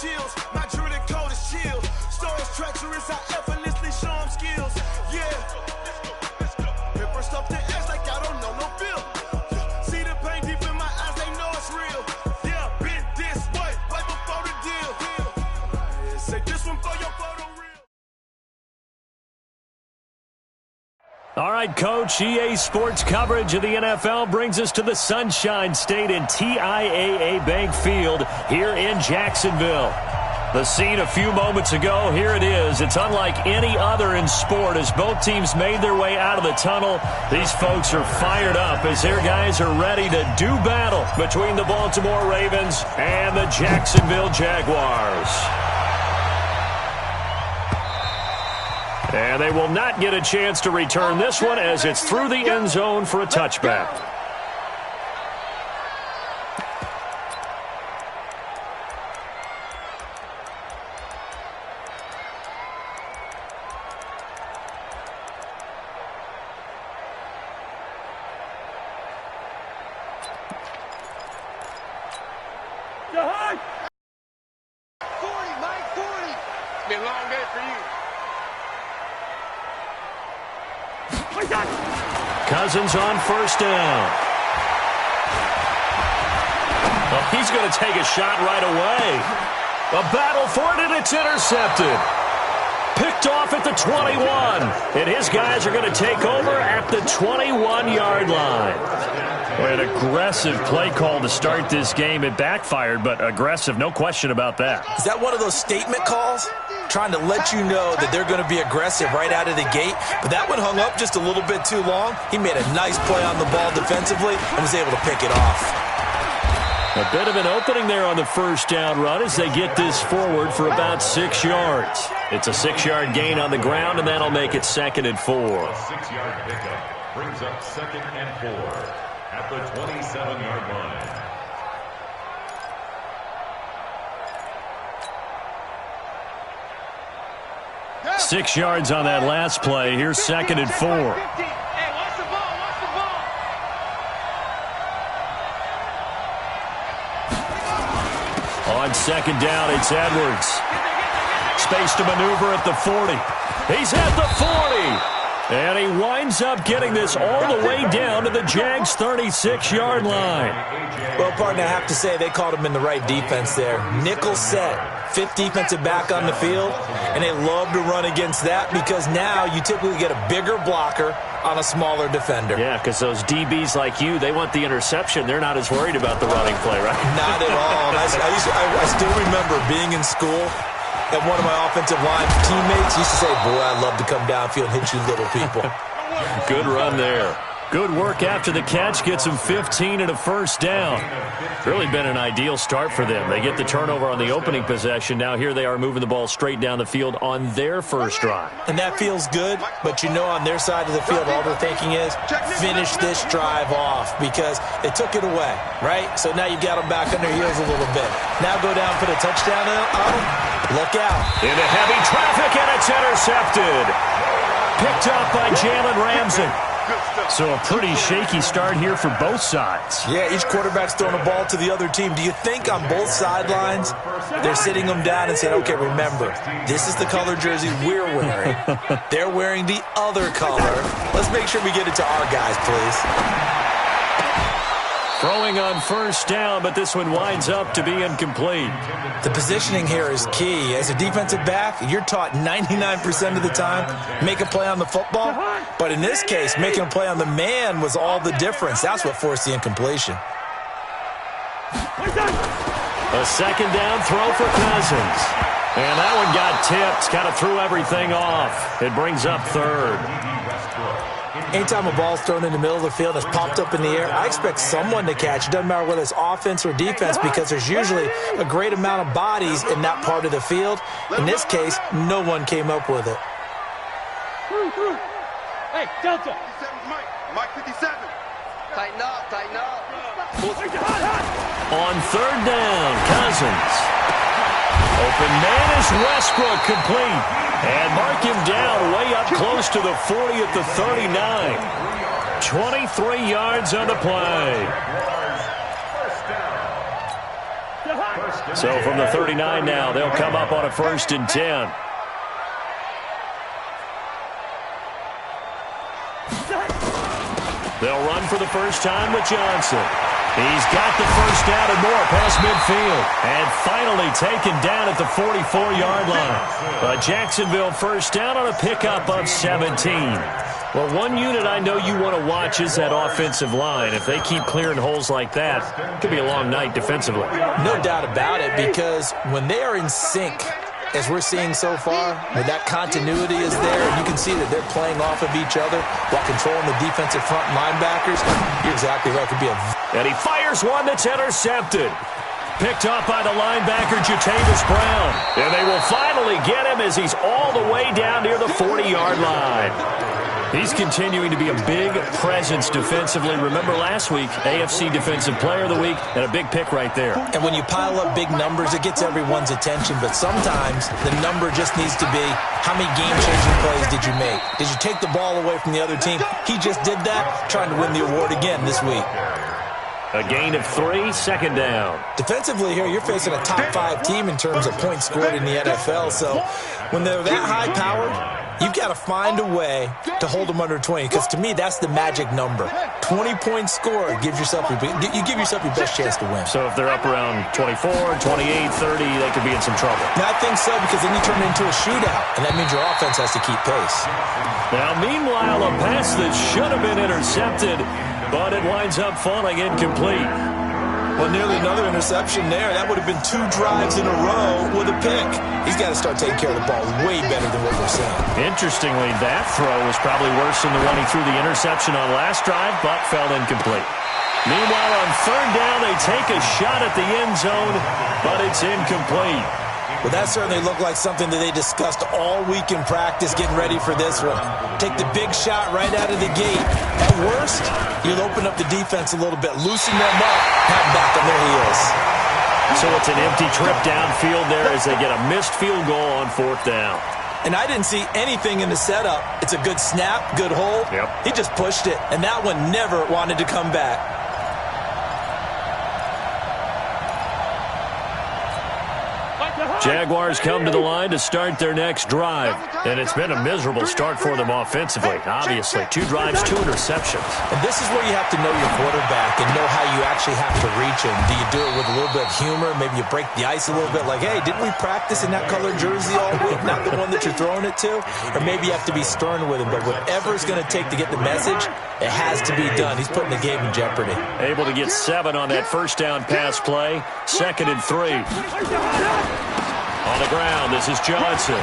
chills. My jewelry code is chill. Stories treacherous, I effortlessly show them skills. Yeah. Pepper stuff the ass like I don't know no feel. See the pain deep in my eyes, they know it's real. Yeah, been this way, right before the deal. Say this one for your photo reel. All right, Coach, EA Sports coverage of the NFL brings us to the Sunshine State in TIAA Bank Field here in Jacksonville. The scene a few moments ago, here it is. It's unlike any other in sport as both teams made their way out of the tunnel. These folks are fired up as their guys are ready to do battle between the Baltimore Ravens and the Jacksonville Jaguars. And they will not get a chance to return this one as it's through the end zone for a touchback. Cousins on first down. Well, he's going to take a shot right away. A battle for it, and it's intercepted. Picked off at the 21. And his guys are going to take over at the 21-yard line. An aggressive play call to start this game. It backfired, but aggressive, no question about that. Is that one of those statement calls? Trying to let you know that they're going to be aggressive right out of the gate. But that one hung up just a little bit too long. He made a nice play on the ball defensively and was able to pick it off. A bit of an opening there on the first down run as they get this forward for about 6 yards. It's a 6-yard gain on the ground, and that'll make it 2nd and 4. A 6-yard pickup brings up 2nd and 4 at the 27-yard line. Yeah. 6 yards on that last play. Here's 2nd and 4. Hey, watch the ball, watch the ball. On 2nd down, it's Edwards. Space to maneuver at the 40. He's at the 40. And he winds up getting this all the way down to the Jags' 36-yard line. Well, partner, I have to say they called him in the right defense there. Nickel set, 5th defensive back on the field, and they love to run against that because now you typically get a bigger blocker on a smaller defender. Yeah, because those DBs like you, they want the interception. They're not as worried about the running play, right? Not at all. I still remember being in school, and one of my offensive line teammates used to say, boy, I'd love to come downfield and hit you little people. Good run there. Good work after the catch. Gets him 15 and a first down. Really been an ideal start for them. They get the turnover on the opening possession. Now here they are moving the ball straight down the field on their first drive. And that feels good, but you know on their side of the field all they're thinking is finish this drive off because they took it away, right? So now you got them back on their heels a little bit. Now go down, put a touchdown on them. Look out. Into heavy traffic, and it's intercepted. Picked up by Jalen Ramsey. So a pretty shaky start here for both sides. Yeah, each quarterback's throwing a ball to the other team. Do you think on both sidelines they're sitting them down and saying, okay, remember, this is the color jersey we're wearing. They're wearing the other color. Let's make sure we get it to our guys, please. Throwing on first down, but this one winds up to be incomplete. The positioning here is key. As a defensive back, you're taught 99% of the time, make a play on the football. But in this case, making a play on the man was all the difference. That's what forced the incompletion. A second down throw for Cousins. And that one got tipped, kind of threw everything off. It brings up 3rd. Anytime a ball's thrown in the middle of the field that's popped up in the air, I expect someone to catch. It doesn't matter whether it's offense or defense because there's usually a great amount of bodies in that part of the field. In this case, no one came up with it. Hey, Delta. Mike 57. Tighten up, tighten up. On 3rd down, Cousins. Open man is Westbrook, complete. And mark him down way up close to the 40 at the 39. 23 yards on the play. First So from the 39 now, they'll come up on a 1st and 10. They'll run for the first time with Johnson. He's got the first down and more past midfield. And finally taken down at the 44-yard line. A Jacksonville first down on a pickup of 17. Well, one unit I know you want to watch is that offensive line. If they keep clearing holes like that, it could be a long night defensively. No doubt about it, because when they are in sync, as we're seeing so far, when that continuity is there, and you can see that they're playing off of each other while controlling the defensive front linebackers, you're exactly right. It could be a... And he fires one that's intercepted. Picked up by the linebacker, Jatavis Brown. And they will finally get him as he's all the way down near the 40-yard line. He's continuing to be a big presence defensively. Remember last week, AFC Defensive Player of the Week, and a big pick right there. And when you pile up big numbers, it gets everyone's attention. But sometimes the number just needs to be, how many game-changing plays did you make? Did you take the ball away from the other team? He just did that, trying to win the award again this week. A gain of 3, 2nd down. Defensively here, you're facing a top-5 team in terms of points scored in the NFL. So when they're that high-powered, you've got to find a way to hold them under 20, because to me, that's the magic number. 20 points scored gives yourself you give yourself your best chance to win. So if they're up around 24, 28, 30, they could be in some trouble. Now, I think so, because then you turn it into a shootout, and that means your offense has to keep pace. Now, meanwhile, a pass that should have been intercepted, but it winds up falling incomplete. Well, nearly another interception there. That would have been 2 drives in a row with a pick. He's got to start taking care of the ball way better than what we're seeing. Interestingly, that throw was probably worse than the one he threw the interception on last drive, but fell incomplete. Meanwhile, on 3rd down, they take a shot at the end zone, but it's incomplete. Well, that certainly looked like something that they discussed all week in practice, getting ready for this one. Take the big shot right out of the gate. At worst, you'll open up the defense a little bit, loosen them up, have them back on their heels. So it's an empty trip downfield there as they get a missed field goal on 4th down. And I didn't see anything in the setup. It's a good snap, good hold. Yep. He just pushed it, and that one never wanted to come back. Jaguars come to the line to start their next drive. And it's been a miserable start for them offensively. Obviously, 2 drives, 2 interceptions. And this is where you have to know your quarterback and know how you actually have to reach him. Do you do it with a little bit of humor? Maybe you break the ice a little bit like, hey, didn't we practice in that colored jersey all week? Not the one that you're throwing it to? Or maybe you have to be stern with him. But whatever it's going to take to get the message, it has to be done. He's putting the game in jeopardy. Able to get 7 on that first down pass play. 2nd and 3. On the ground, this is Johnson.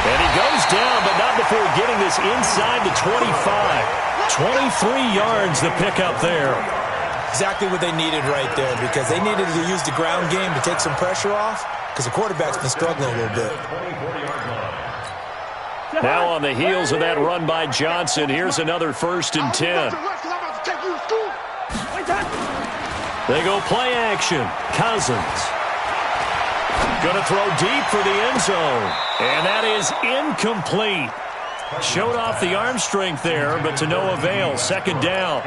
And he goes down, but not before getting this inside the 25. 23 yards the pickup there. Exactly what they needed right there, because they needed to use the ground game to take some pressure off, because the quarterback's been struggling a little bit. Now on the heels of that run by Johnson, here's another 1st and 10. They go play action. Cousins. Going to throw deep for the end zone. And that is incomplete. Showed off the arm strength there, but to no avail. 2nd down.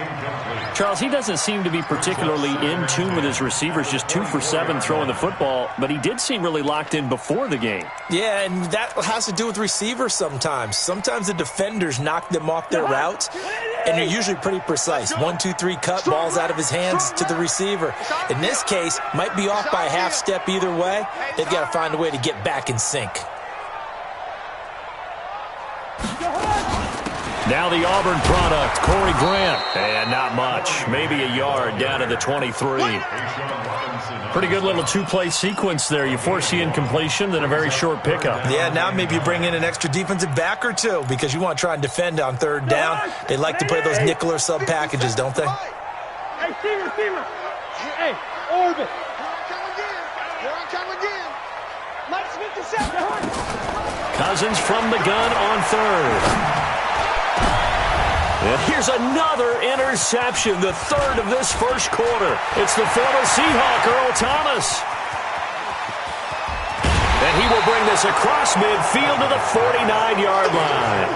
Charles, he doesn't seem to be particularly in tune with his receivers, just 2 for 7 throwing the football, but he did seem really locked in before the game. Yeah, and that has to do with receivers sometimes. Sometimes the defenders knock them off their routes, and they're usually pretty precise. 1, 2, 3 cut, balls out of his hands to the receiver. In this case, might be off by a half step either way. They've got to find a way to get back in sync. Now the Auburn product, Corey Grant. And not much. Maybe a yard down to the 23. Pretty good little 2-play sequence there. You force the incompletion, then a very short pickup. Yeah, now maybe you bring in an extra defensive back or 2, because you want to try and defend on 3rd down. They like to play those nickel or sub packages, don't they? Hey, Steamer. Hey, Orbit. Here I come again. Mike Smith to second. Cousins from the gun on 3rd. And here's another interception, the 3rd of this first quarter. It's the former Seahawk, Earl Thomas. And he will bring this across midfield to the 49-yard line.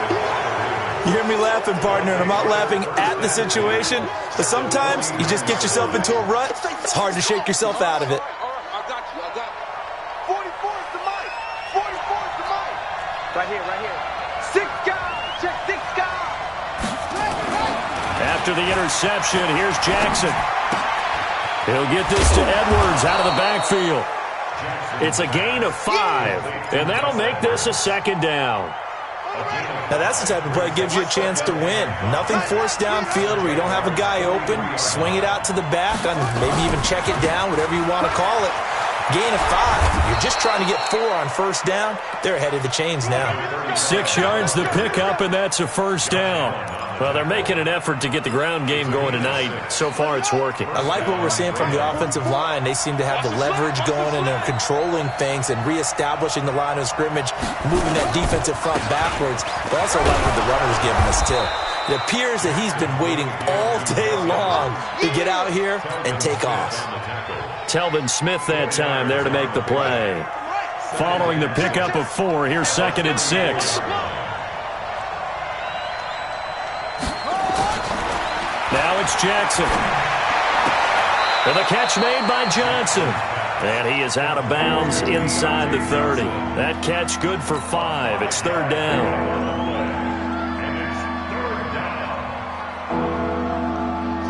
You hear me laughing, partner, and I'm not laughing at the situation, but sometimes you just get yourself into a rut. It's hard to shake yourself out of it. I got you. 44 is the mic. 44 is the mic. Right here. 6 guys. Check 6 guys. After the interception, here's Jackson. He'll get this to Edwards out of the backfield. It's a gain of 5, and that'll make this a second down. Now that's the type of play that gives you a chance to win. Nothing forced downfield where you don't have a guy open. Swing it out to the back, and maybe even check it down, whatever you want to call it. Gain of 5. You're just trying to get 4 on first down. They're ahead of the chains now. 6 yards the pickup, and that's a first down. Well, they're making an effort to get the ground game going tonight. So far, it's working. I like what we're seeing from the offensive line. They seem to have the leverage going, and they're controlling things and reestablishing the line of scrimmage, moving that defensive front backwards. But also like what the runner's giving us, too. It appears that he's been waiting all day long to get out here and take off. Telvin Smith that time there to make the play. Following the pickup of 4, here's 2nd and 6. Now it's Jackson. And the catch made by Johnson. And he is out of bounds inside the 30. That catch good for 5. It's 3rd down.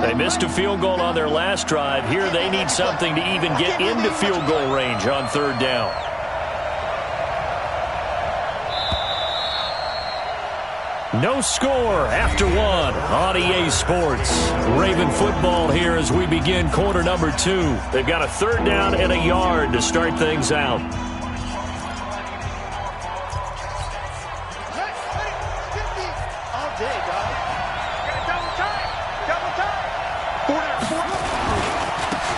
They missed a field goal on their last drive. Here they need something to even get into field goal range on 3rd down. No score after 1 on EA Sports. Raven football here as we begin quarter number 2. They've got a 3rd down and a yard to start things out.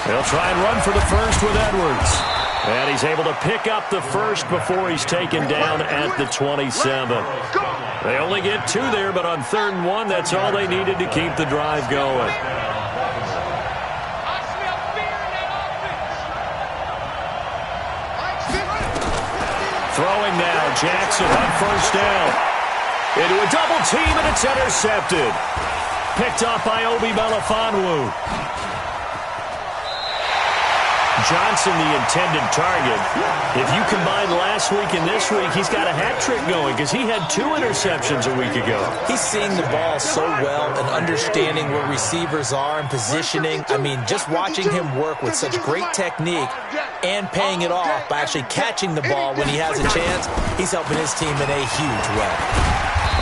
They'll try and run for the first with Edwards. And he's able to pick up the first before he's taken down at the 27. They only get 2 there, but on 3rd and 1, that's all they needed to keep the drive going. Throwing now, Jackson on 1st down. Into a double team, and it's intercepted. Picked off by Obi Melifonwu. Johnson, the intended target. If you combine last week and this week, he's got a hat trick going because he had 2 interceptions a week ago. He's seeing the ball so well and understanding where receivers are and positioning. I mean, just watching him work with such great technique and paying it off by actually catching the ball when he has a chance, he's helping his team in a huge way.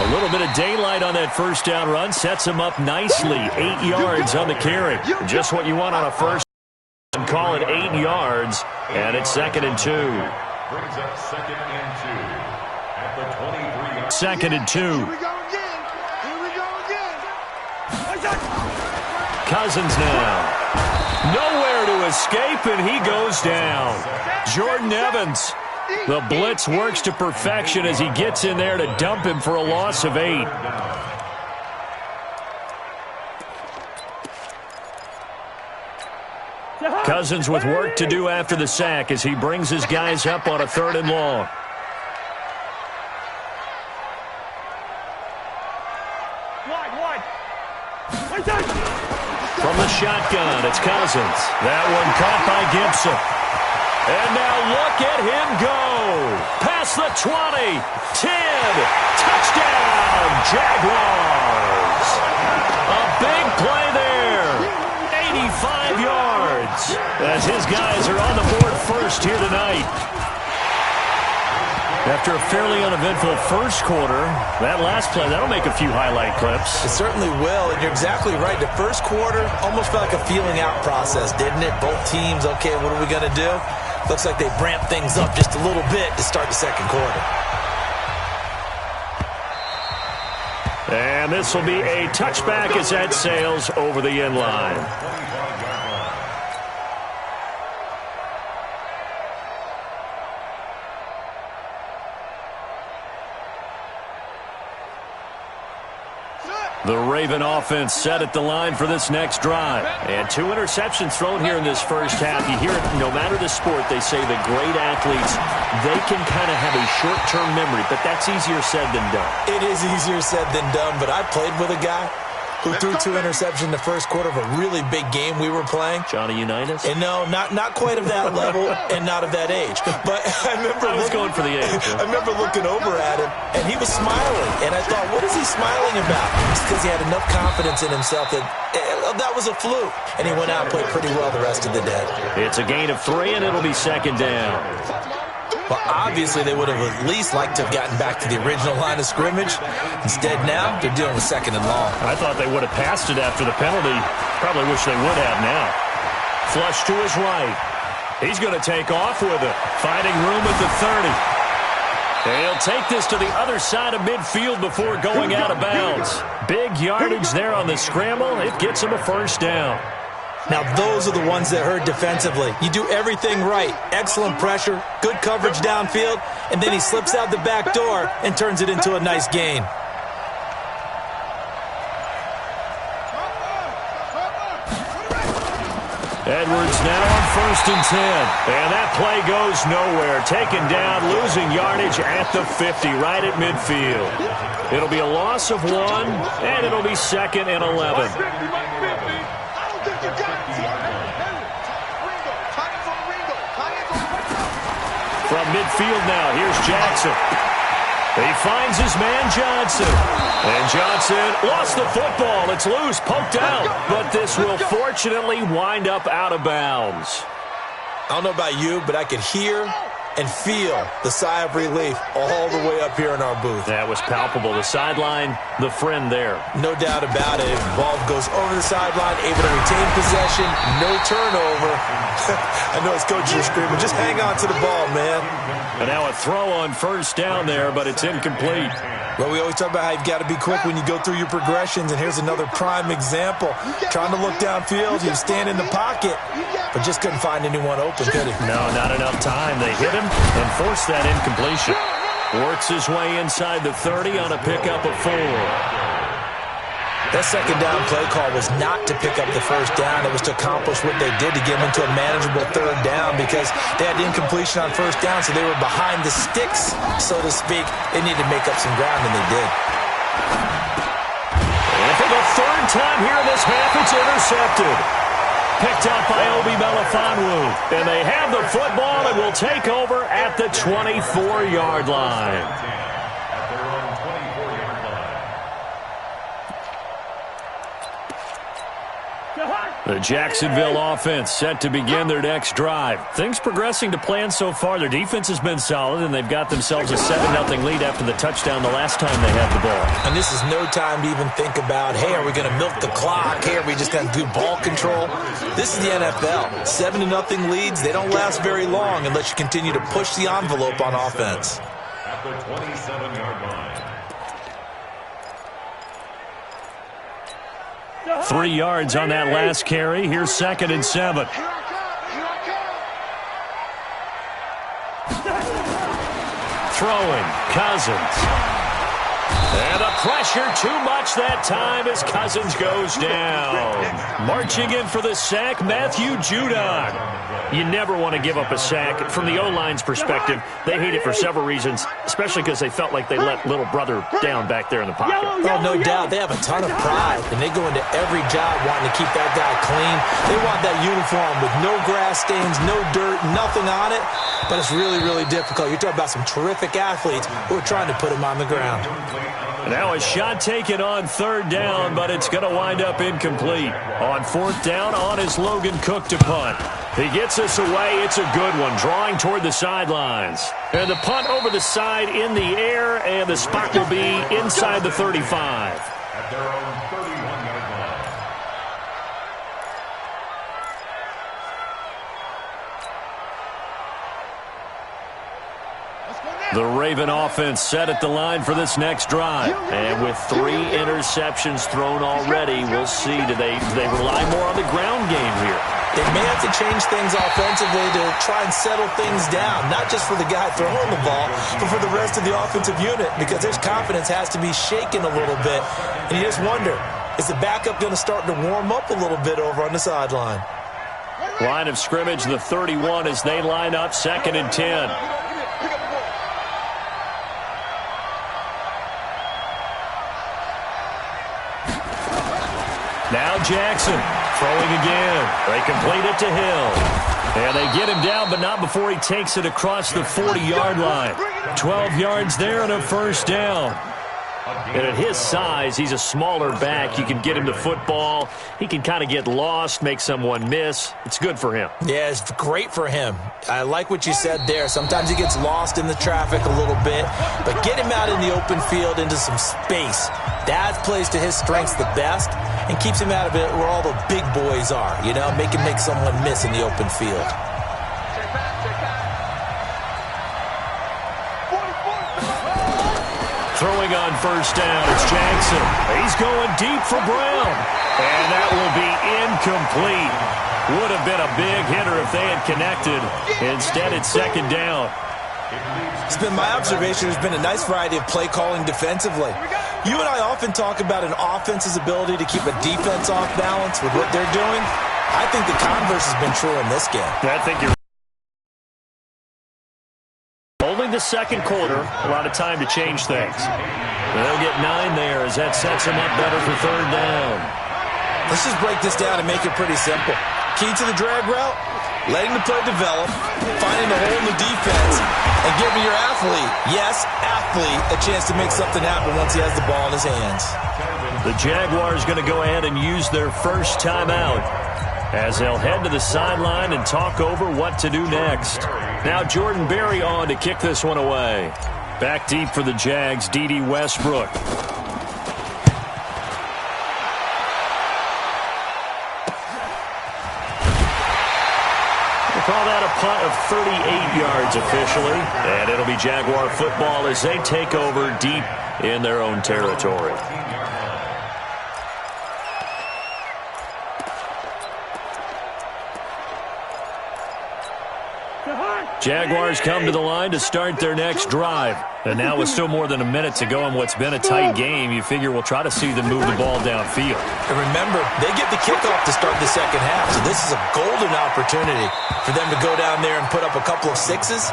A little bit of daylight on that 1st down run sets him up nicely. 8 yards on the carry. Just what you want on a first. And call it 8 yards, and it's 2nd and 2. Brings up 2nd and 2 at the 23. 2nd and 2. Here we go again. Cousins now. Nowhere to escape, and he goes down. Jordan Evans. The blitz works to perfection as he gets in there to dump him for a loss of 8. Cousins with work to do after the sack as he brings his guys up on a 3rd and long. From the shotgun, it's Cousins. That one caught by Gibson. And now look at him go. Past the 20, 10, touchdown, Jaguars. A big play there. 85 yards as his guys are on the board first here tonight. After a fairly uneventful first quarter, that last play, that'll make a few highlight clips. It certainly will, and you're exactly right. The first quarter almost felt like a feeling out process, didn't it? Both teams, okay, what are we going to do? Looks like they ramped things up just a little bit to start the second quarter. And this will be a touchback as that sails over the end line. The Raven offense set at the line for this next drive. And 2 interceptions thrown here in this first half. You hear it, no matter the sport, they say that great athletes, they can kind of have a short-term memory, but that's easier said than done. It is easier said than done, but I played with a guy who threw 2 interceptions in the first quarter of a really big game we were playing. Johnny Unitas? And no, not quite of that level and not of that age. But I was going for the age. I remember looking over at him, and he was smiling. And I thought, what is he smiling about? It's because he had enough confidence in himself that that was a fluke. And he went out and played pretty well the rest of the day. It's a gain of 3, and it'll be second down. Well, obviously, they would have at least liked to have gotten back to the original line of scrimmage. Instead, now, they're dealing with second and long. I thought they would have passed it after the penalty. Probably wish they would have now. Flush to his right. He's going to take off with it. Finding room at the 30. He'll take this to the other side of midfield before going out of bounds. Big yardage there on the scramble. It gets him a first down. Now, those are the ones that hurt defensively. You do everything right. Excellent pressure, good coverage downfield, and then he slips out the back door and turns it into a nice gain. Edwards now on 1st and 10. And that play goes nowhere. Taken down, losing yardage at the 50, right at midfield. It'll be a loss of 1, and it'll be 2nd and 11. From midfield now, here's Jackson. He finds his man Johnson. And Johnson lost the football. It's loose, poked out. But this will fortunately wind up out of bounds. I don't know about you, but I could hear and feel the sigh of relief all the way up here in our booth. That was palpable. The sideline, the friend there. No doubt about it. Ball goes over the sideline, able to retain possession, no turnover. I know his coaches are screaming, just hang on to the ball, man. And now a throw on 1st down there, but it's incomplete. Well, we always talk about how you've got to be quick when you go through your progressions, and here's another prime example. Trying to look downfield, he was standing in the pocket, but just couldn't find anyone open, could he? No, not enough time. They hit him and forced that incompletion. Works his way inside the 30 on a pickup of 4. That second down play call was not to pick up the first down. It was to accomplish what they did to get them into a manageable 3rd down because they had incompletion on 1st down, so they were behind the sticks, so to speak. They needed to make up some ground, and they did. And for the 3rd time here in this half, it's intercepted. Picked up by Obi Melifonwu. And they have the football and will take over at the 24-yard line. The Jacksonville offense set to begin their next drive. Things progressing to plan so far. Their defense has been solid, and they've got themselves a 7-0 lead after the touchdown the last time they had the ball. And this is no time to even think about, hey, are we going to milk the clock? Hey, are we just going to do ball control? This is the NFL. 7-0 leads, they don't last very long unless you continue to push the envelope on offense. At the 27-yard line. 3 yards on that last carry. Here's 2nd and 7. Throwing, Cousins. And the pressure too much that time as Cousins goes down. Marching in for the sack, Matthew Judon. You never want to give up a sack. From the O-line's perspective, they hate it for several reasons, especially because they felt like they let little brother down back there in the pocket. Oh, no doubt. They have a ton of pride, and they go into every job wanting to keep that guy clean. They want that uniform with no grass stains, no dirt, nothing on it. But it's really, really difficult. You're talking about some terrific athletes who are trying to put him on the ground. Now a shot taken on 3rd down, but it's going to wind up incomplete. On 4th down, on is Logan Cook to punt. He gets us away. It's a good one, drawing toward the sidelines. And the punt over the side in the air, and the spot will be inside the 35. At their own 31-yard line. The Raven offense set at the line for this next drive. And with 3 interceptions thrown already, we'll see. Do they rely more on the ground game here? They may have to change things offensively to try and settle things down, not just for the guy throwing the ball, but for the rest of the offensive unit, because his confidence has to be shaken a little bit. And you just wonder, is the backup going to start to warm up a little bit over on the sideline? Line of scrimmage, the 31 as they line up, 2nd and 10. Now Jackson throwing again. They complete it to Hill. And they get him down, but not before he takes it across the 40-yard line. 12 yards there and a first down. And at his size, he's a smaller back. You can get him the football. He can kind of get lost, make someone miss. It's good for him. Yeah, it's great for him. I like what you said there. Sometimes he gets lost in the traffic a little bit, but get him out in the open field into some space. That plays to his strengths the best and keeps him out of it where all the big boys are, you know, make someone miss in the open field. Throwing on first down, it's Jackson. He's going deep for Brown. And that will be incomplete. Would have been a big hitter if they had connected. Instead, it's 2nd down. It's been my observation there's been a nice variety of play calling defensively. You and I often talk about an offense's ability to keep a defense off balance with what they're doing. I think the converse has been true in this game. I think you're only the 2nd quarter, a lot of time to change things. They'll get 9 there as that sets them up better for 3rd down. Let's just break this down and make it pretty simple. Key to the drag route, letting the play develop, finding a hole in the defense, and giving your athlete, yes, athlete, a chance to make something happen once he has the ball in his hands. The Jaguars going to go ahead and use their first timeout as they'll head to the sideline and talk over what to do next. Now Jordan Berry on to kick this one away. Back deep for the Jags, D.D. Westbrook. We'll call that a punt of 38 yards officially. And it'll be Jaguar football as they take over deep in their own territory. Jaguars come to the line to start their next drive. And now with still more than a minute to go in what's been a tight game, you figure we'll try to see them move the ball downfield. And remember, they get the kickoff to start the second half, so this is a golden opportunity for them to go down there and put up a couple of sixes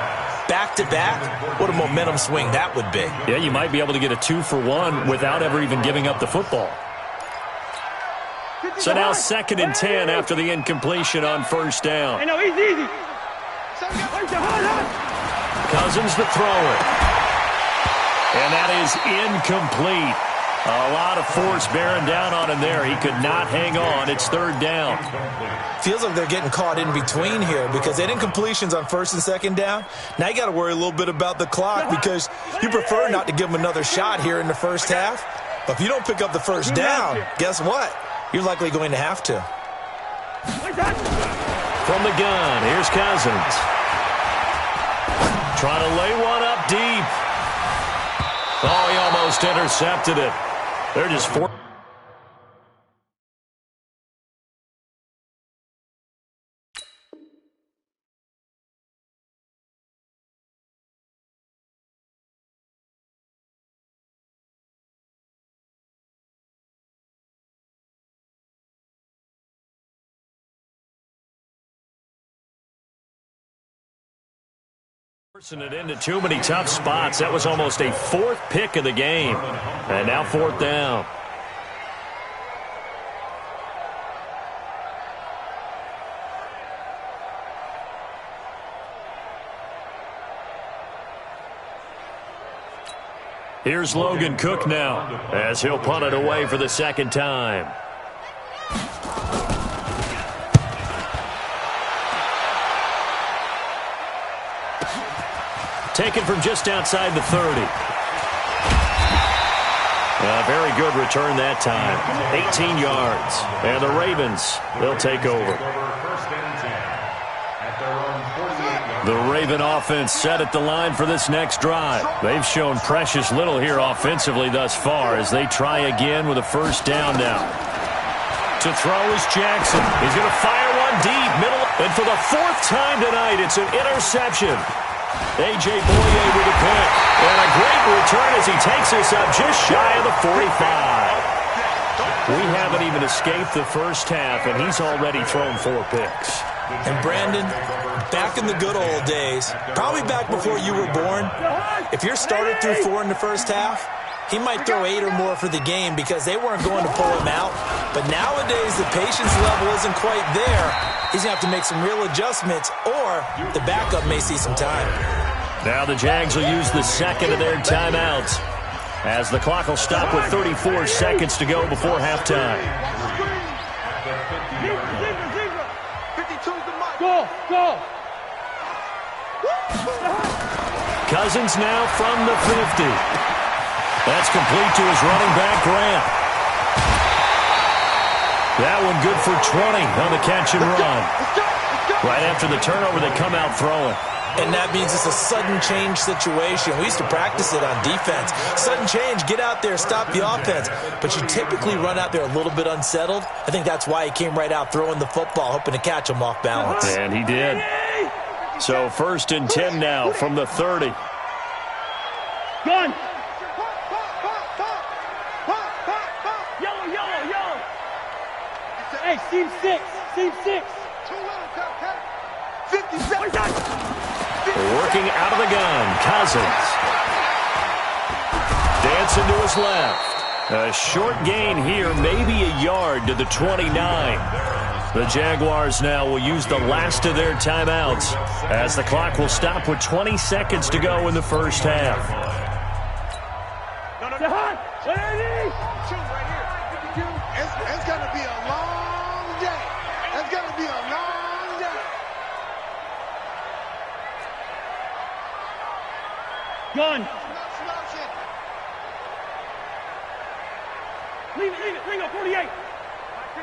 back-to-back. What a momentum swing that would be. Yeah, you might be able to get a 2-for-1 without ever even giving up the football. So now 2nd and 10 after the incompletion on first down. I know, easy. Cousins the thrower. And that is incomplete. A lot of force bearing down on him there. He could not hang on. It's 3rd down. Feels like they're getting caught in between here because they didn't completions on 1st and 2nd down. Now you got to worry a little bit about the clock because you prefer not to give them another shot here in the first half. But if you don't pick up the first down, guess what? You're likely going to have to. From the gun, here's Cousins. Trying to lay one up deep. Oh, he almost intercepted it. They're just 4. Forcing it into too many tough spots. That was almost a 4th pick of the game. And now 4th down. Here's Logan Cook now as he'll punt it away for the 2nd time. Taken from just outside the 30. A very good return that time. 18 yards. And the Ravens, they'll take over. The Raven offense set at the line for this next drive. They've shown precious little here offensively thus far as they try again with a first down now. To throw is Jackson. He's going to fire one one deep, middle. And for the fourth time tonight, it's an interception. A.J. Boye with a pick. And a great return as he takes us up just shy of the 45. We haven't even escaped the first half, and he's already thrown 4 picks. And Brandon, back in the good old days, probably back before you were born, if your starter threw 4 in the first half, he might throw 8 or more for the game because they weren't going to pull him out. But nowadays, the patience level isn't quite there. He's going to have to make some real adjustments, or the backup may see some time. Now the Jags will use the second of their timeouts as the clock will stop with 34 seconds to go before halftime. Go! Cousins now from the 50. That's complete to his running back, Grant. That one good for 20 on the catch and run. Right after the turnover, they come out throwing. And that means it's a sudden change situation. We used to practice it on defense. Sudden change, get out there, stop the offense. But you typically run out there a little bit unsettled. I think that's why he came right out throwing the football, hoping to catch him off balance. And he did. So 1st and 10 now from the 30. Gun! Yellow! Hey, seam 6. 57. Working out of the gun, Cousins. Dancing to his left. A short gain here, maybe a yard to the 29. The Jaguars now will use the last of their timeouts as the clock will stop with 20 seconds to go in the first half. It's going to be a long day. It's going to be a long day. Gun. Leave it. Ringo, 48.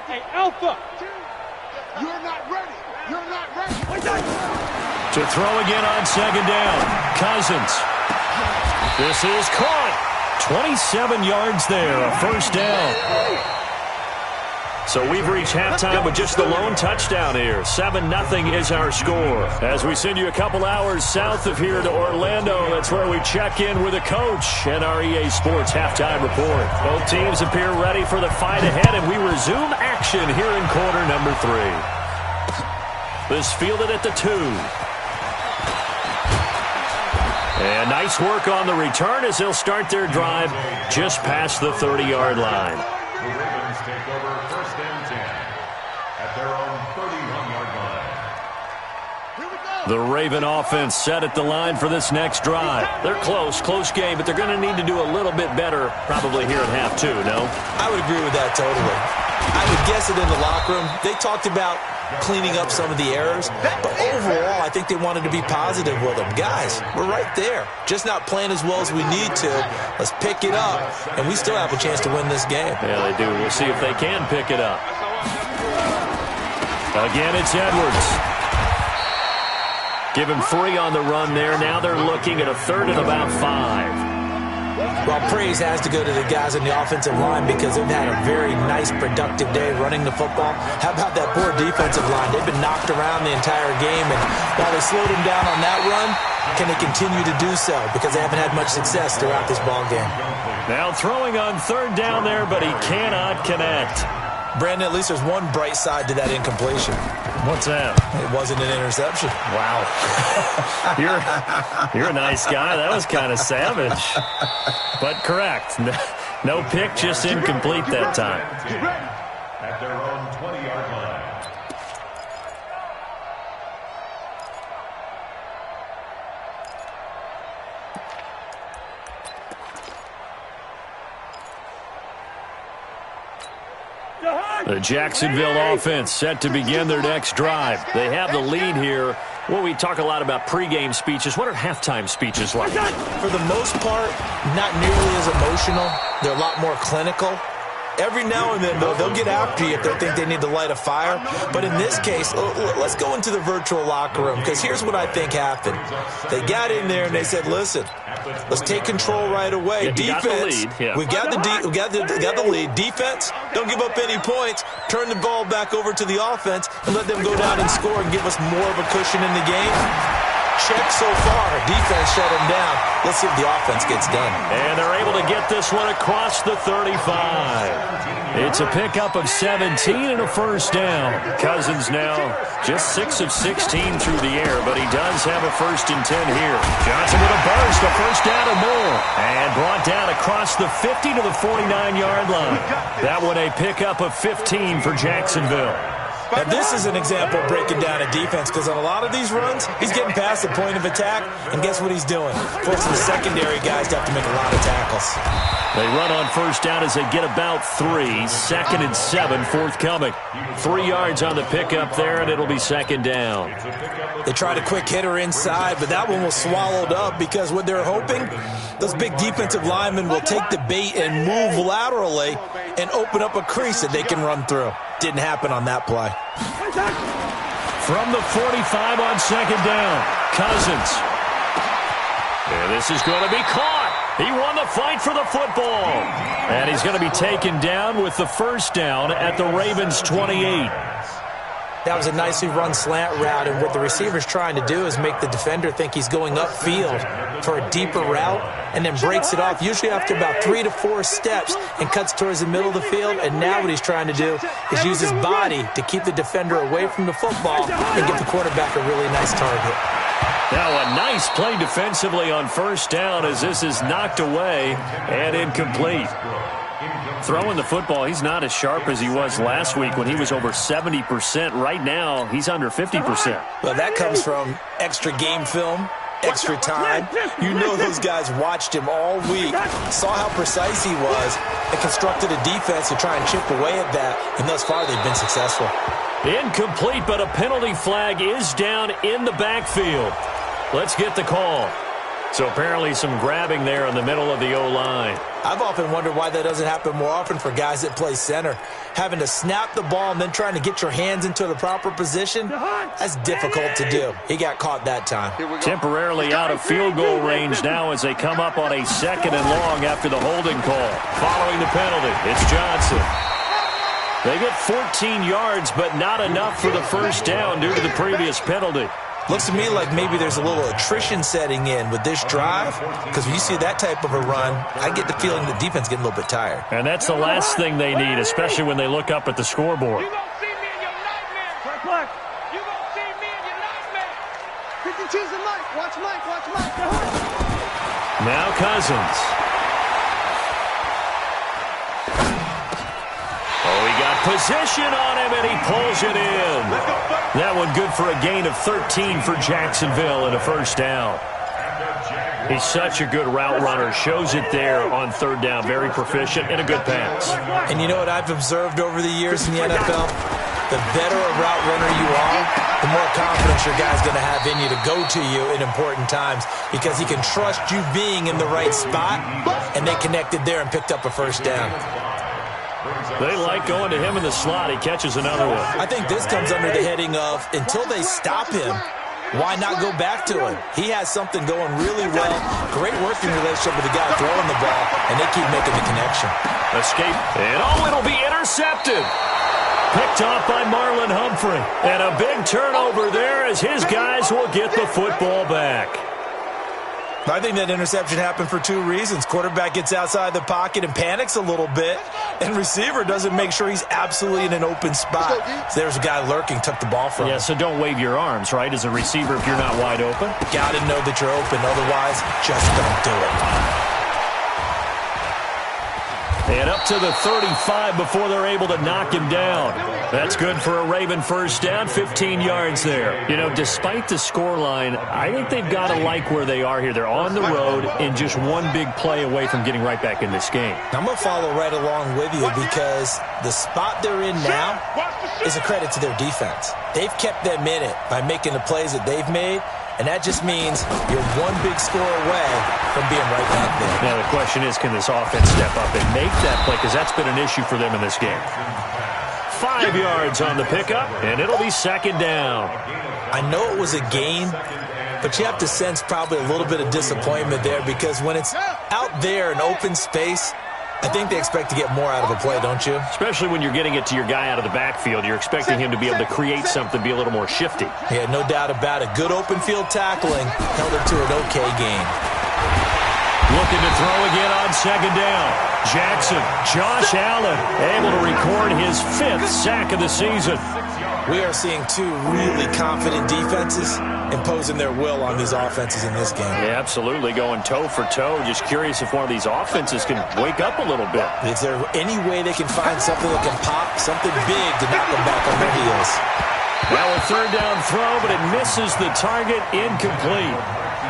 Hey, Alpha. You're not ready. To throw again on 2nd down. Cousins. This is caught. 27 yards there, a 1st down. So we've reached halftime with just the lone touchdown here. 7-0 is our score. As we send you a couple hours south of here to Orlando, that's where we check in with the coach and our EA Sports halftime report. Both teams appear ready for the fight ahead, and we resume action here in quarter number 3. This fielded at the 2. And nice work on the return as they'll start their drive just past the 30-yard line. The Ravens take over 1st and 10 at their own 31-yard line. The Raven offense set at the line for this next drive. They're close game, but they're going to need to do a little bit better probably here in half 2, no? I would agree with that totally. I would guess it in the locker room. They talked about cleaning up some of the errors, but overall, I think they wanted to be positive with them. Guys, we're right there. Just not playing as well as we need to. Let's pick it up, and we still have a chance to win this game. Yeah, they do. We'll see if they can pick it up. Again, it's Edwards. Give him 3 on the run there. Now they're looking at a 3rd and about 5. Well, praise has to go to the guys on the offensive line because they've had a very nice, productive day running the football. How about that poor defensive line? They've been knocked around the entire game, and while they slowed them down on that run, can they continue to do so? Because they haven't had much success throughout this ball game. Now throwing on 3rd down there, but he cannot connect. Brandon, at least there's one bright side to that incompletion. What's that? It wasn't an interception. Wow. You're a nice guy. That was kind of savage. But correct. No pick, just incomplete that time. At their own 20-yard line. The Jacksonville offense set to begin their next drive. They have the lead here. Well, we talk a lot about pregame speeches. What are halftime speeches like? For the most part, not nearly as emotional. They're a lot more clinical. Every now and then, though, they'll get after you if they think they need to light a fire. But in this case, let's go into the virtual locker room, because here's what I think happened. They got in there and they said, listen, let's take control right away. Defense, we got the lead. Defense, don't give up any points. Turn the ball back over to the offense and let them go down and score and give us more of a cushion in the game. Check so far. Defense shut him down. Let's see if the offense gets done. And they're able to get this one across the 35. It's a pickup of 17 and a first down. Cousins now just 6 of 16 through the air, but he does have a 1st and 10 here. Johnson with a burst, a first down or more. And brought down across the 50 to the 49-yard line. That one a pickup of 15 for Jacksonville. Now, this is an example of breaking down a defense, because on a lot of these runs, he's getting past the point of attack, and guess what he's doing? Forcing the secondary guys to have to make a lot of tackles. They run on first down as they get about 3. 2nd and 7 forthcoming. 3 yards on the pickup there, and it'll be 2nd down. They tried a quick hitter inside, but that one was swallowed up, because what they're hoping, those big defensive linemen will take the bait and move laterally and open up a crease that they can run through. Didn't happen on that play. From the 45 on 2nd down, Cousins. And this is going to be caught. He won the fight for the football. And he's going to be taken down with the first down at the Ravens' 28. That was a nicely run slant route, and what the receiver's trying to do is make the defender think he's going upfield for a deeper route, and then breaks it off, usually after about 3 to 4 steps, and cuts towards the middle of the field. And now what he's trying to do is use his body to keep the defender away from the football and give the quarterback a really nice target. Now a nice play defensively on first down as this is knocked away and incomplete. Throwing the football, he's not as sharp as he was last week when he was over 70%. Right now, he's under 50%. Well, that comes from extra game film, extra time. You know those guys watched him all week, saw how precise he was, and constructed a defense to try and chip away at that, and thus far they've been successful. Incomplete, but a penalty flag is down in the backfield. Let's get the call. So apparently some grabbing there in the middle of the O-line. I've often wondered why that doesn't happen more often for guys that play center. Having to snap the ball and then trying to get your hands into the proper position, that's difficult to do. He got caught that time. Temporarily out of field goal range now as they come up on a 2nd and long after the holding call. Following the penalty, it's Johnson. They get 14 yards, but not enough for the first down due to the previous penalty. Looks to me like maybe there's a little attrition setting in with this drive, because when you see that type of a run, I get the feeling the defense getting a little bit tired. And that's the last thing they need, especially when they look up at the scoreboard. You gonna see me in your nightmare. You gonna see me in your nightmare. Pick and choose the mic. Watch Mike. Watch Mike. Now Cousins. Oh, he got position on him, and he pulls it in. That one good for a gain of 13 for Jacksonville and a first down. He's such a good route runner. Shows it there on 3rd down. Very proficient and a good pass. And you know what I've observed over the years in the NFL? The better a route runner you are, the more confidence your guy's going to have in you to go to you in important times, because he can trust you being in the right spot, and they connected there and picked up a first down. They like going to him in the slot. He catches another one. I think this comes under the heading of, until they stop him, why not go back to him? He has something going really well. Great working relationship with the guy throwing the ball, and they keep making the connection. Escape. And it'll be intercepted. Picked off by Marlon Humphrey. And a big turnover there as his guys will get the football back. I think that interception happened for 2 reasons. Quarterback gets outside the pocket and panics a little bit, and receiver doesn't make sure he's absolutely in an open spot. So there's a guy lurking, took the ball from him. Yeah, so don't wave your arms, right, as a receiver if you're not wide open. Got to know that you're open, otherwise just don't do it. And up to the 35 before they're able to knock him down. That's good for a Raven first down, 15 yards there. You know, despite the scoreline, I think they've got to like where they are here. They're on the road and just one big play away from getting right back in this game. I'm going to follow right along with you, because the spot they're in now is a credit to their defense. They've kept them in it by making the plays that they've made, And that just means you're one big score away from being right back there. Now, the question is, can this offense step up and make that play? Because that's been an issue for them in this game. 5 yards on the pickup, and it'll be second down. I know it was a gain, but you have to sense probably a little bit of disappointment there because when it's out there in open space, I think they expect to get more out of a play, don't you? Especially when you're getting it to your guy out of the backfield. You're expecting him to be able to create something, be a little more shifty. Yeah, no doubt about it. Good open field tackling held it to an okay game. Looking to throw again on second down. Jackson, Josh Allen, able to record his 5th sack of the season. We are seeing two really confident defenses imposing their will on these offenses in this game. Yeah, absolutely, going toe for toe. Just curious if one of these offenses can wake up a little bit. Is there any way they can find something that can pop, something big to knock them back on their heels? Now a third down throw, but it misses the target, incomplete.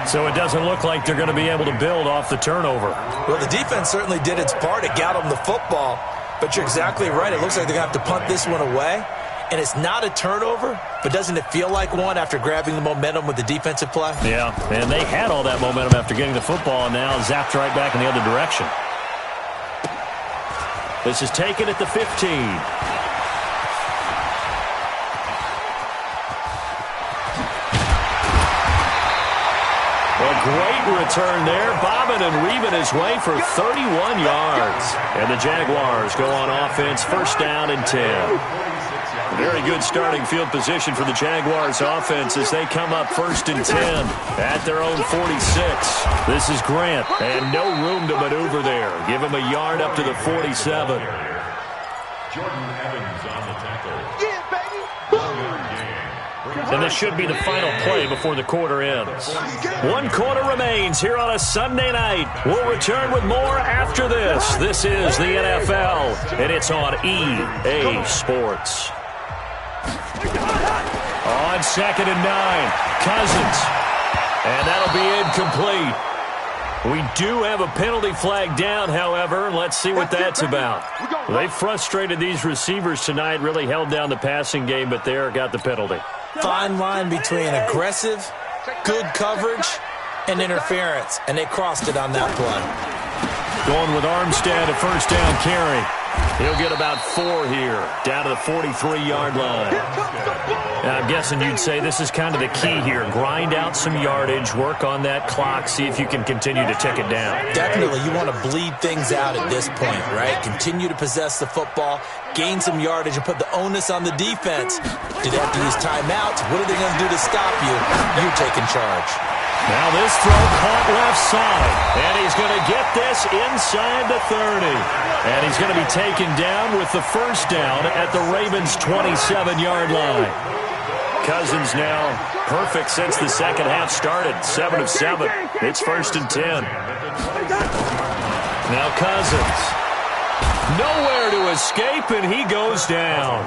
So it doesn't look like they're going to be able to build off the turnover. Well, the defense certainly did its part. It got them the football, but you're exactly right. It looks like they're going to have to punt this one away. And it's not a turnover, but doesn't it feel like one after grabbing the momentum with the defensive play? Yeah, and they had all that momentum after getting the football and now zapped right back in the other direction. This is taken at the 15. A great return there, bobbing and weaving his way for 31 yards. And the Jaguars go on offense, first down and 10. Very good starting field position for the Jaguars offense as they come up first and 10 at their own 46. This is Grant, and no room to maneuver there. Give him a yard up to the 47. Jordan Evans on the tackle. Yeah, baby. And this should be the final play before the quarter ends. 1 quarter remains here on a Sunday night. We'll return with more after this. This is the NFL, and it's on EA Sports. On second and 9, Cousins. And that'll be incomplete. We do have a penalty flag down, however. Let's see what that's about. They frustrated these receivers tonight, really held down the passing game, but there got the penalty. Fine line between aggressive, good coverage, and interference, and they crossed it on that play. Going with Armstead, a first down carry. He'll get about 4 here, down to the 43-yard line. Now, I'm guessing you'd say this is kind of the key here. Grind out some yardage, work on that clock, see if you can continue to tick it down. Definitely, you want to bleed things out at this point, right? Continue to possess the football, gain some yardage, and put the onus on the defense. Do they have to use timeouts? What are they going to do to stop you? You're taking charge. Now this throw caught left side, and he's going to get this inside the 30. And he's going to be taken down with the first down at the Ravens' 27-yard line. Cousins now perfect since the second half started, 7 of 7. It's first and 10. Now Cousins. Nowhere to escape, and he goes down.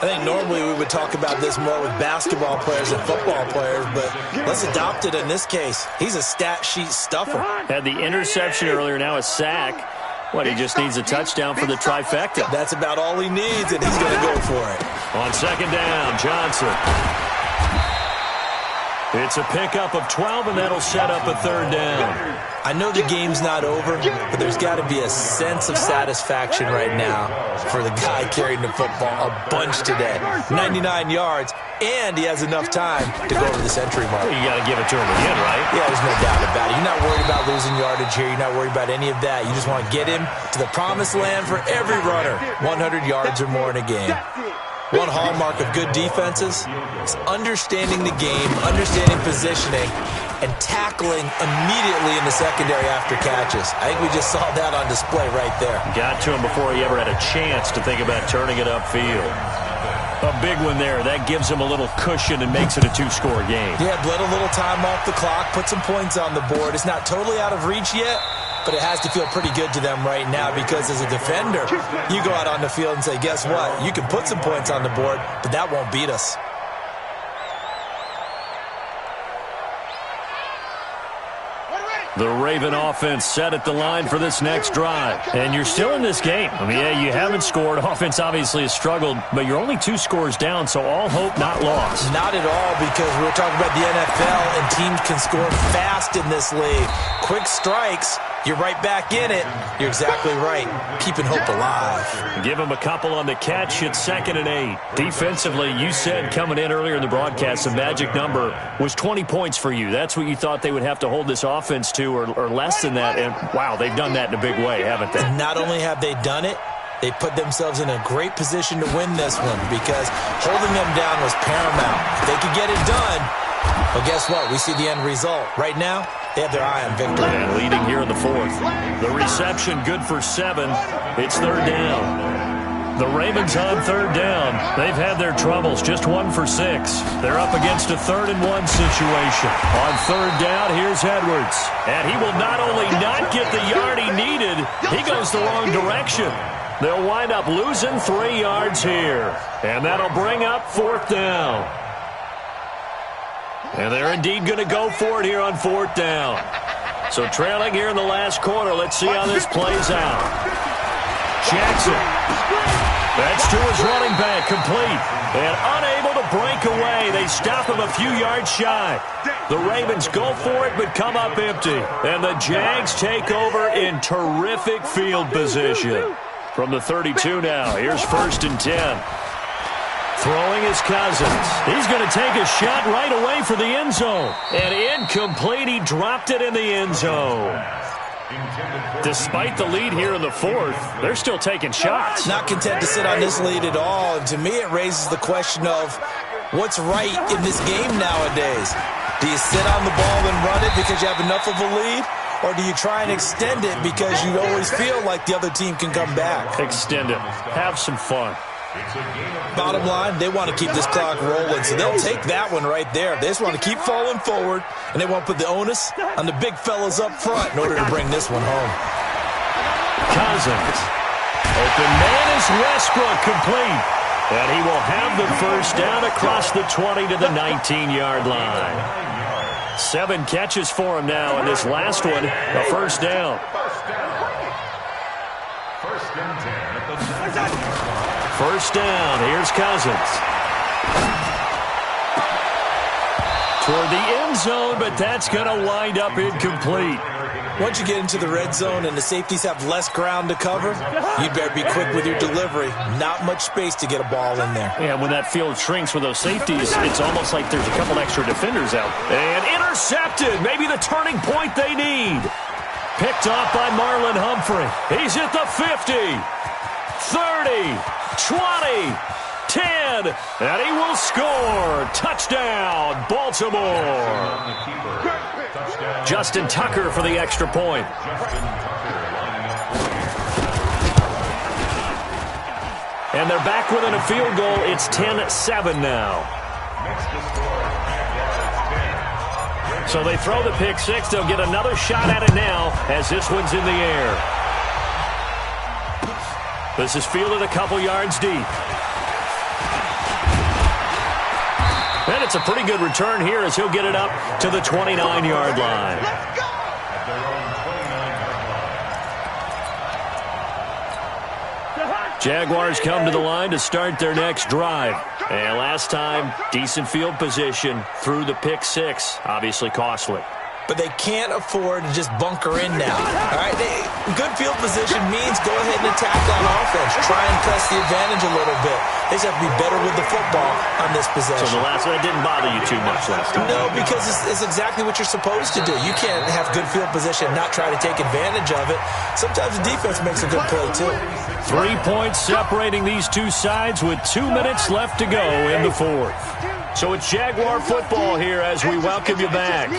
I think normally we would talk about this more with basketball players and football players, but let's adopt it in this case. He's a stat sheet stuffer. Had the interception earlier, now a sack. What, he just needs a touchdown for the trifecta. That's about all he needs, and he's going to go for it. On second down, Johnson. It's a pickup of 12, and that'll set up a third down. I know the game's not over, but there's got to be a sense of satisfaction right now for the guy carrying the football a bunch today. 99 yards, and he has enough time to go over the century mark. Well, you got to give it to him again, right? Yeah, there's no doubt about it. You're not worried about losing yardage here. You're not worried about any of that. You just want to get him to the promised land for every runner, 100 yards or more in a game. One hallmark of good defenses is understanding the game, understanding positioning, and tackling immediately in the secondary after catches. I think we just saw that on display right there. Got to him before he ever had a chance to think about turning it upfield. A big one there. That gives him a little cushion and makes it a 2-score game. Yeah, bled a little time off the clock, put some points on the board. It's not totally out of reach yet, but it has to feel pretty good to them right now because as a defender, you go out on the field and say, guess what? You can put some points on the board, but that won't beat us. The Raven offense set at the line for this next drive. And you're still in this game. I mean, yeah, you haven't scored. Offense obviously has struggled, but you're only 2 scores down, so all hope not lost. Not at all, because we're talking about the NFL, and teams can score fast in this league. Quick strikes, you're right back in it. You're exactly right. Keeping hope alive. Give them a couple on the catch. It's 2nd and 8. Defensively, you said coming in earlier in the broadcast, the magic number was 20 points for you. That's what you thought they would have to hold this offense to, or less than that. And, wow, they've done that in a big way, haven't they? Not only have they done it, they put themselves in a great position to win this one, because holding them down was paramount. If they could get it done, well, guess what? We see the end result. Right now, they have their eye on victory. And leading here in the 4th. The reception good for 7. It's 3rd down. The Ravens on 3rd down. They've had their troubles, just 1 for 6. They're up against a 3rd and 1 situation. On 3rd down, here's Edwards. And he will not only not get the yard he needed, he goes the wrong direction. They'll wind up losing 3 yards here. And that'll bring up 4th down. And they're indeed going to go for it here on 4th down. So trailing here in the last quarter. Let's see how this plays out. Jackson. That's to his running back, complete. And unable to break away. They stop him a few yards shy. The Ravens go for it but come up empty. And the Jags take over in terrific field position. From the 32 now, here's 1st and 10. Throwing his Cousins. He's going to take a shot right away for the end zone. And incomplete. He dropped it in the end zone. Despite the lead here in the 4th, they're still taking shots. Not content to sit on this lead at all. And to me, it raises the question of what's right in this game nowadays. Do you sit on the ball and run it because you have enough of a lead? Or do you try and extend it because you always feel like the other team can come back? Extend it. Have some fun. Bottom line, they want to keep this clock rolling, so they'll take that one right there. They just want to keep falling forward, and they want to put the onus on the big fellas up front in order to bring this one home. Cousins. Open man is Westbrook, complete. And he will have the 1st down across the 20 to the 19-yard line. 7 catches for him now, and this last one, a 1st down. 1st down, here's Cousins. Toward the end zone, but that's going to wind up incomplete. Once you get into the red zone and the safeties have less ground to cover, you better be quick with your delivery. Not much space to get a ball in there. Yeah, when that field shrinks with those safeties, it's almost like there's a couple extra defenders out. And intercepted, maybe the turning point they need. Picked off by Marlon Humphrey. He's at the 50, 30, 20, 10, and he will score. Touchdown, Baltimore. Justin Tucker for the extra point. And they're back within a field goal. It's 10-7 now. So they throw the pick 6. They'll get another shot at it now as this one's in the air. This is fielded a couple yards deep. And it's a pretty good return here as he'll get it up to the 29-yard line. Jaguars come to the line to start their next drive. And last time, decent field position through the pick 6. Obviously costly. But they can't afford to just bunker in now. All right, good field position means go ahead and attack on offense. Try and press the advantage a little bit. They just have to be better with the football on this possession. So that didn't bother you too much last time? No, because it's exactly what you're supposed to do. You can't have good field position and not try to take advantage of it. Sometimes the defense makes a good play, too. 3 points separating these two sides with 2 minutes left to go in the 4th. So it's Jaguar football here as we welcome you back.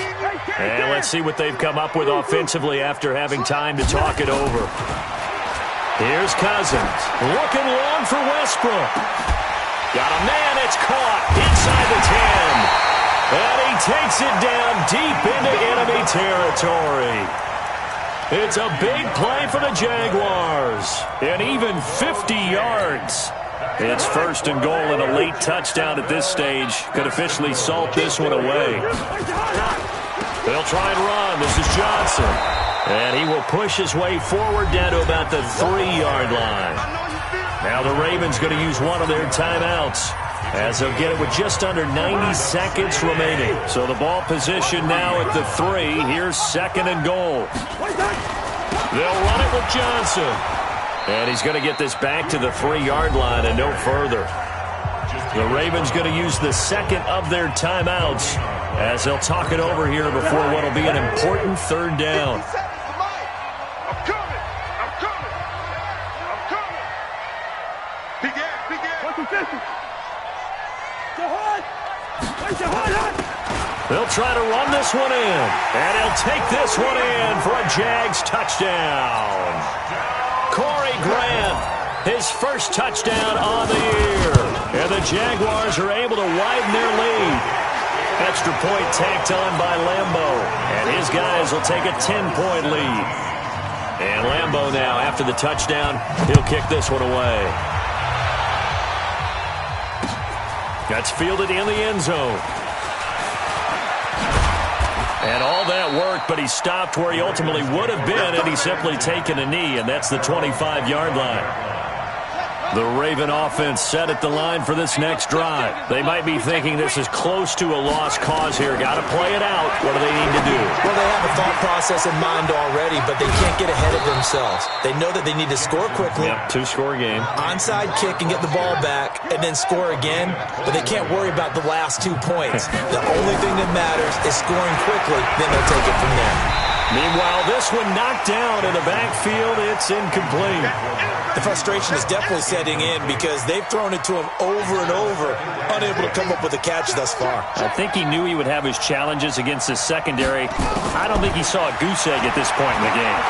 And let's see what they've come up with offensively after having time to talk it over. Here's Cousins. Looking long for Westbrook. Got a man, it's caught inside the 10. And he takes it down deep into enemy territory. It's a big play for the Jaguars. And even 50 yards. It's 1st and goal and a late touchdown at this stage. Could officially salt this one away. They'll try and run. This is Johnson. And he will push his way forward down to about the 3-yard line. Now the Ravens going to use one of their timeouts, as they'll get it with just under 90 seconds remaining. So the ball position now at the 3. Here's 2nd and goal. They'll run it with Johnson. And he's going to get this back to the 3-yard line and no further. The Ravens going to use the 2nd of their timeouts, as they'll talk it over here before what will be an important 3rd down. They'll try to run this one in, and he'll take this one in for a Jags touchdown. Corey Grant, his first touchdown on the year, and the Jaguars are able to widen their lead. Extra point tacked on by Lambeau, and his guys will take a 10-point lead. And Lambeau now, after the touchdown, he'll kick this one away. That's fielded in the end zone. And all that worked, but he stopped where he ultimately would have been had he simply taken a knee, and that's the 25-yard line. The Raven offense set at the line for this next drive. They might be thinking this is close to a lost cause here. Got to play it out. What do they need to do? Well, they have a thought process in mind already, but they can't get ahead of themselves. They know that they need to score quickly. Yep, 2-score game. Onside kick and get the ball back, and then score again. But they can't worry about the last 2 points. The only thing that matters is scoring quickly. Then they'll take it from there. Meanwhile, this one knocked down in the backfield. It's incomplete. The frustration is definitely setting in because they've thrown it to him over and over, unable to come up with a catch thus far. I think he knew he would have his challenges against his secondary. I don't think he saw a goose egg at this point in the game.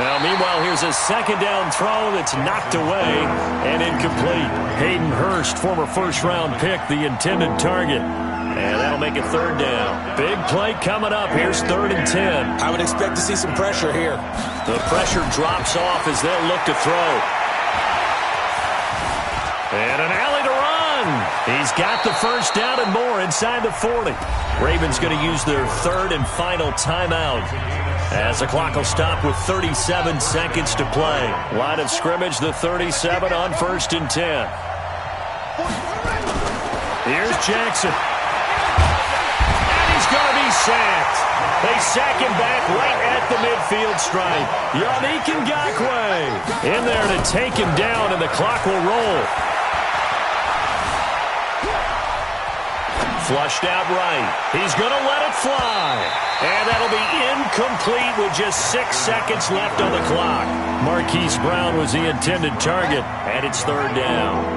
Now, meanwhile, here's a 2nd down throw that's knocked away and incomplete. Hayden Hurst, former first-round pick, the intended target. And that'll make it 3rd down. Big play coming up. Here's 3rd and 10. I would expect to see some pressure here. The pressure drops off as they'll look to throw. And an alley to run. He's got the 1st down and more inside the 40. Ravens going to use their 3rd and final timeout, as the clock will stop with 37 seconds to play. Line of scrimmage, the 37 on 1st and 10. Here's Jackson. Going to be sacked. They sack him back right at the midfield stripe. Yannick Ngakoue in there to take him down, and the clock will roll. Flushed out right. He's going to let it fly. And that'll be incomplete with just 6 seconds left on the clock. Marquise Brown was the intended target, and it's 3rd down.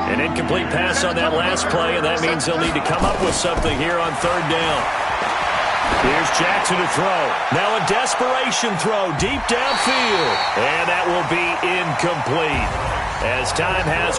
An incomplete pass on that last play, and that means they'll need to come up with something here on 3rd down. Here's Jackson to throw. Now a desperation throw deep downfield. And that will be incomplete, as time has